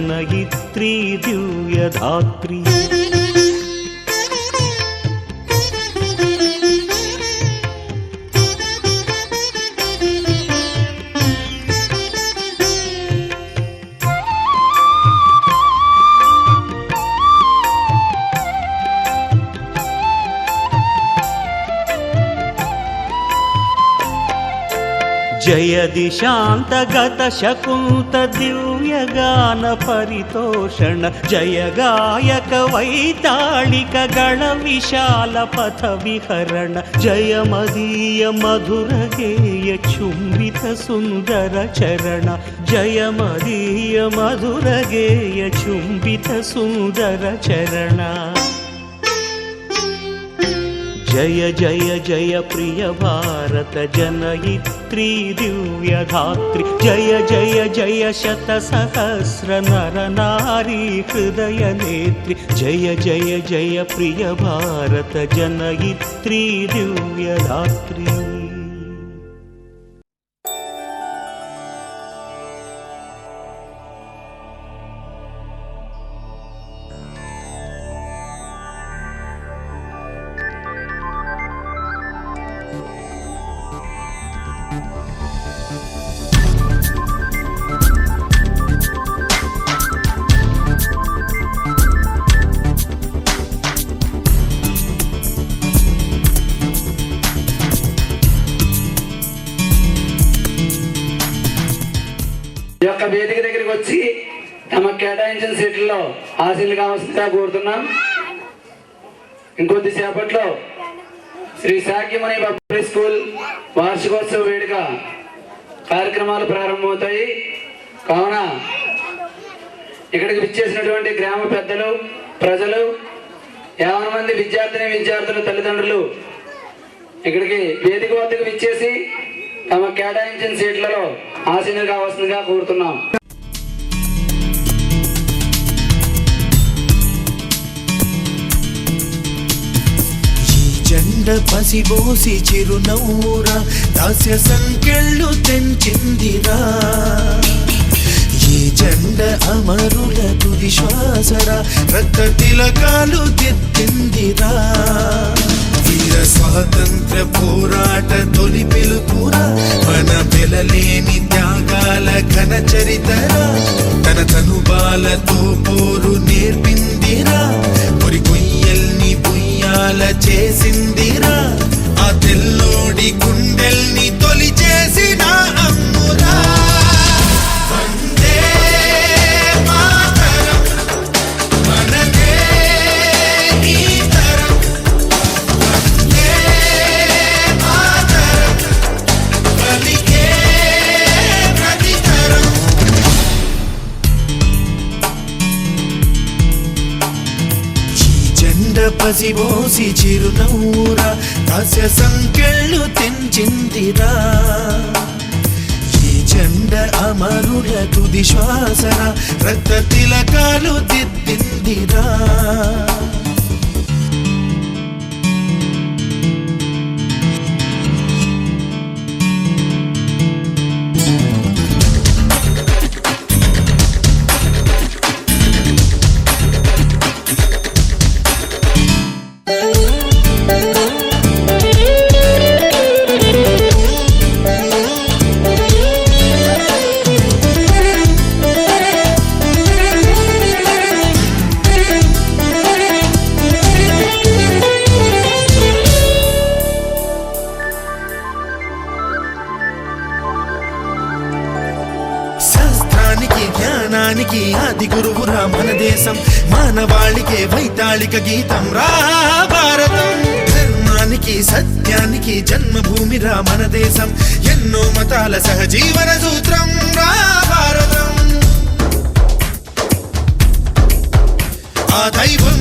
जनयित्री दिव्यधात्री जय दिशान्तगत शकुंत दिव्यगान परितोषण जय गायक वैताళिक गण विशाल पथ विहरण जय मदीय मधुर गेय चुंबित सुंदर चरण जय मदीय मधुर गेय चुंबित सुंदर चरण जय जय जय प्रिय भारत जनयित्री दिव्यधात्री जय जय जय शत सहस्र नर नारी हृदय नेत्री जय जय जय प्रिय भारत जनयित्री दिव्यधात्री వేదిక దగ్గరికి వచ్చి తమ కేటాయించిన సీట్లలో ఆశీలు కావాల్సిందిగా కోరుతున్నాం. ఇంకొద్ది సేపట్లో శ్రీ శాక్యమణి పబ్లిక్ స్కూల్ వార్షికోత్సవ వేడుక కార్యక్రమాలు ప్రారంభమవుతాయి. కావున ఇక్కడికి విచ్చేసినటువంటి గ్రామ పెద్దలు, ప్రజలు, 50 మంది విద్యార్థుల తల్లిదండ్రులు ఇక్కడికి వేదిక వద్దకు విచ్చేసి తమ కేటాయించిన సీట్లలో ఆశీనులు కావాల్సిందిగా కోరుతున్నాం. జెండ పసిబోసి చిరునవ్వురా దాస్య సంకెళ్ళు తెంచిందిరా ఈ జెండ అమరుల తుది శ్వాసరా రక్త తిలకాలు దిద్దిందిరా వీర స్వాతంత్ర పోరాట తొలి పిలుపురా మన వెలలేని త్యాగాల ఘన చరితరా తన తనుబాలతో పోరు నేర్పిందిరా పొరి కొయ్యల్ని బుయ్యాల చేసిందిరా ఆ తెల్లోడి గుండెల్ని తొలి చేసిన అమ్మురా పసిబోసి చిరునవ్వురా దాస్య సంకెళ్ళు తెంచిందిరా ఈ జెండ అమరుల తుది శ్వాసరా రక్త తిలకాలు దిద్దిందిరా జ్ఞానానికి ఆది గురువురా మన దేశం మానవాళికే వైతాళిక గీతం రా భారతం ధర్మానికి సత్యానికి జన్మభూమిరా మన దేశం ఎన్నో మతాల సహజీవన సూత్రం రా భారతం ఆ దైవం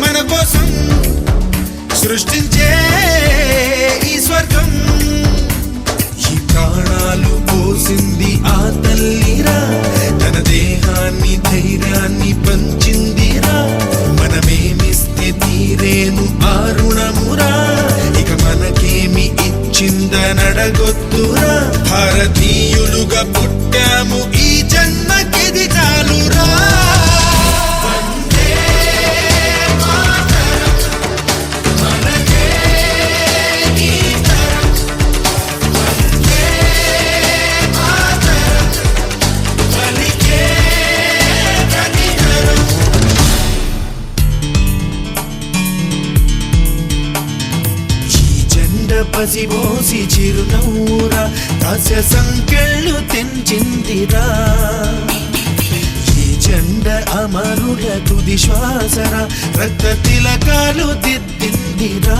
మన కోసం సృష్టించే ఈ స్వర్గం ఈ ప్రాణాలు పోసింది ఆ తల్లిరా తన దేహాన్ని ధైర్యాన్ని పంచిందిరా మనమేమిస్తే తీరేను ఆ రుణమురా ఇక మనకేమి ఇచ్చిందనడగొద్దురా భారతీయులుగా పుట్టాము ఈ జన్మకిది చాలు పసిబోసి చిరునవ్వురా దాస్య సంకెళ్ళు తెంచిందిరా ఈ జెండ అమరుల తుది శ్వాసరా రక్త తిలకాలు దిద్దిందిరా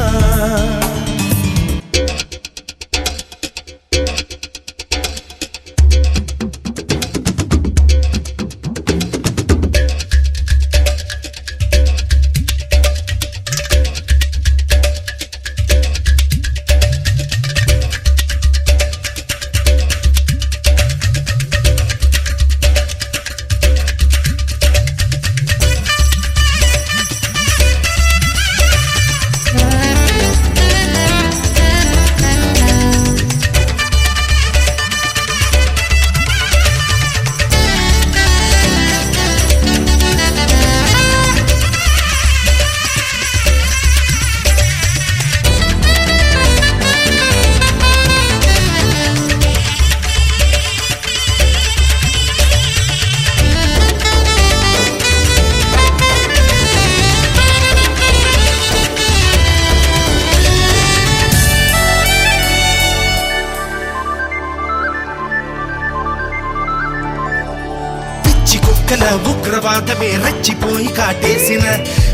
ఉగ్రవాదమే రచ్చిపోయి కాటేసిన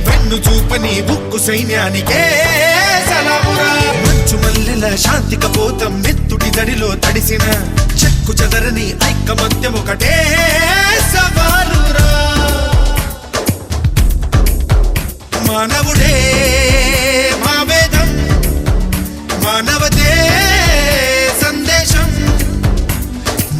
వెన్ను చూపని ఉక్కు సైన్యానికే సలామురా మంచు మల్లెల శాంతి కపోతం మెత్తుడి దడిలో తడిసిన చెక్కు చెదరని ఐకమత్యం ఒకటే సవాలురా మానవుడే మా వేదం మానవతే సందేశం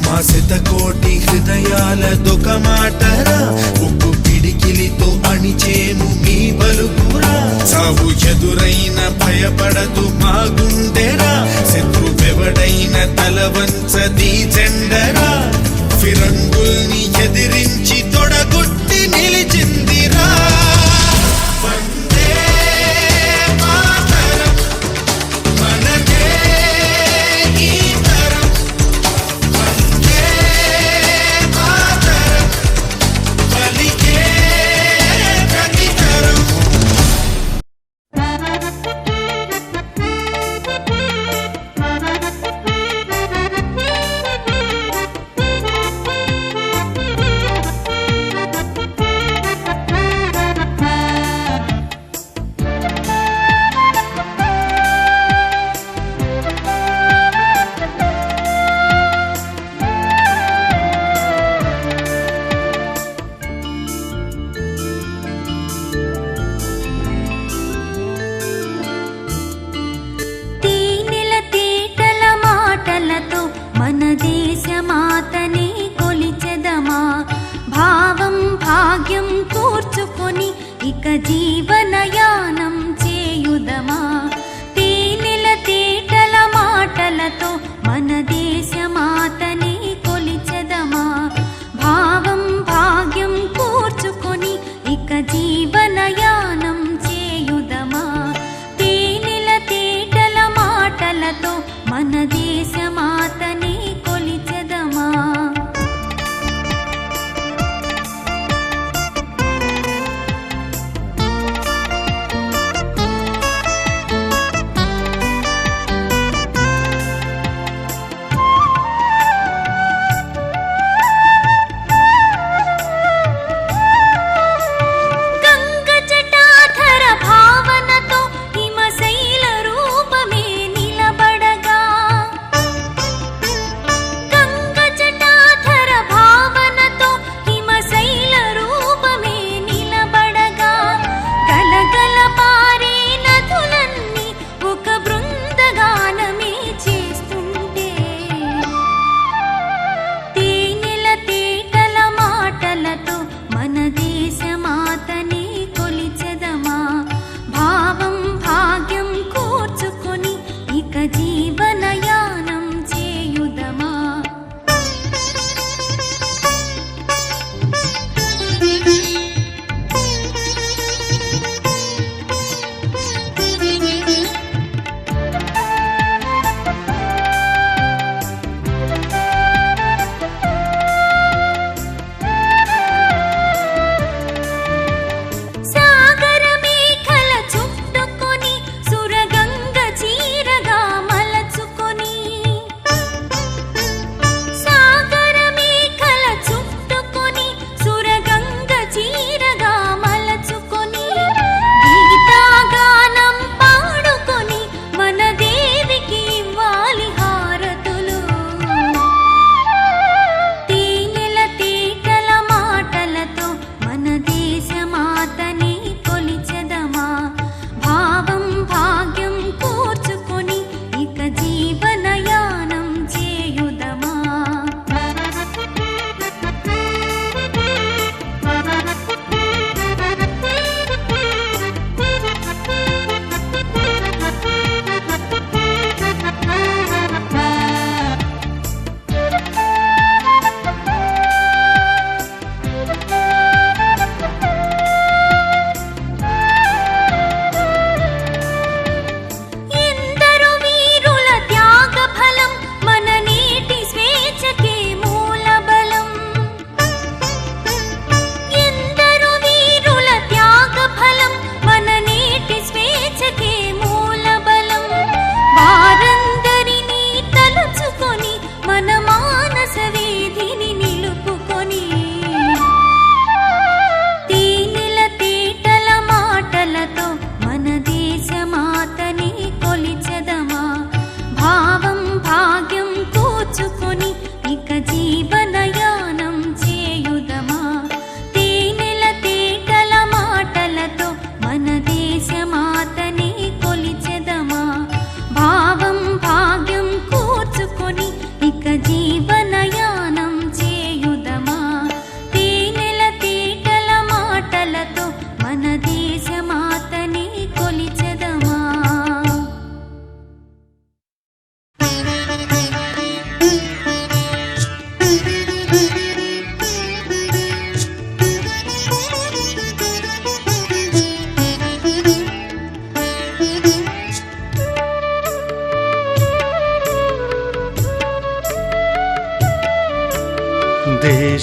మా శతకోటి హృదయాల దొక మాటరా ఉక్కు పిడికిలితో అణిచేము మీ బలుకురా సాగు ఎదురైన భయపడదు మా గుండెరా శత్రువెవడైన తల వంచది జెండరా ఫిరంగుల్ని ఎదిరించి తొడగొట్టి నిలిచిందిరా వందే మాతరం మనదే ఈ తరం వందే మాతరం పలికే ప్రతి తరం జీవనయానం చేయుదమా తేనెల తేటల మాటలతో మన దేశమాతని కొలిచెదమా భావం భాగ్యం కూర్చుకొని ఇక జీవనయానం చేయుదమా తేనెల తేటల మాటలతో మన దేశమాతని కొలిచెదమా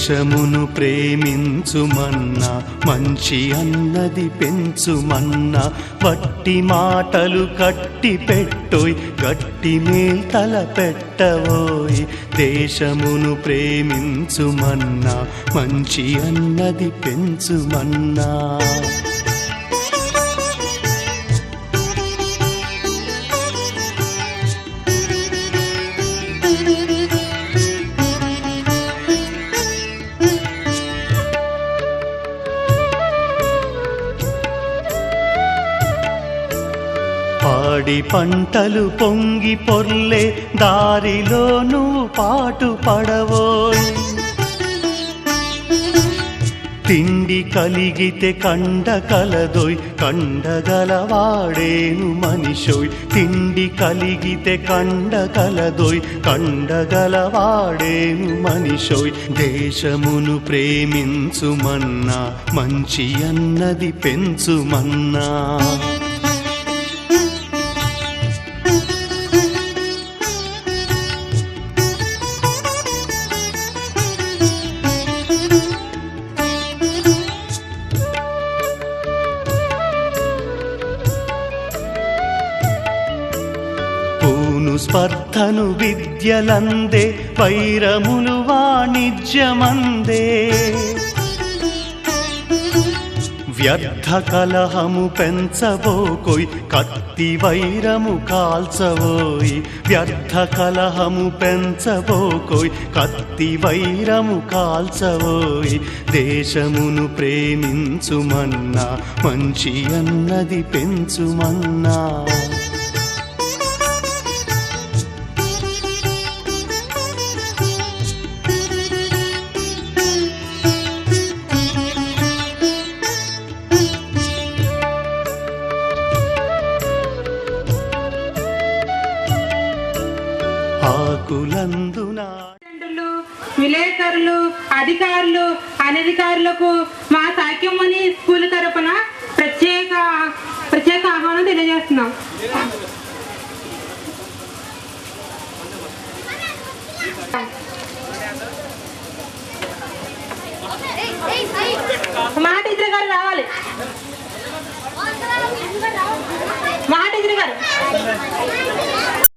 దేశమును ప్రేమించుమన్నా మంచి అన్నది పెంచుమన్నా వట్టి మాటలు కట్టి పెట్టోయ్ గట్టి మేల్తల పెట్టవోయ్ దేశమును ప్రేమించుమన్నా మంచి అన్నది పెంచుమన్నా పాడి పంటలు పొంగి పొర్లే దారిలో నువ్వు పాటు పడవోయ్ తిండి కలిగితే కండ కలదోయ్ కండగలవాడేను మనిషోయ్ తిండి కలిగితే కండ కలదోయ్ కండగలవాడేను మనిషోయ్ దేశమును ప్రేమించుమన్నా మంచి అన్నది పెంచుమన్నా స్పర్ధను విద్యలందే వైరములు వాణిజ్యమందే వ్యర్థ కలహము పెంచబోకోయ్ కత్తి వైరము కాల్చవోయ్ వ్యర్థ కలహము పెంచబోకోయ్ కత్తి వైరము కాల్చవోయ్ దేశమును ప్రేమించుమన్నా మంచి అన్నది పెంచుమన్నా విలేకరులు అధికారులు అనధికారులకు మా సాఖ్యమని స్కూల్ తరపున ప్రత్యేక ఆహ్వానం తెలియజేస్తున్నాం. మా టీచర్ గారు రావాలి. మా టీచర్ గారు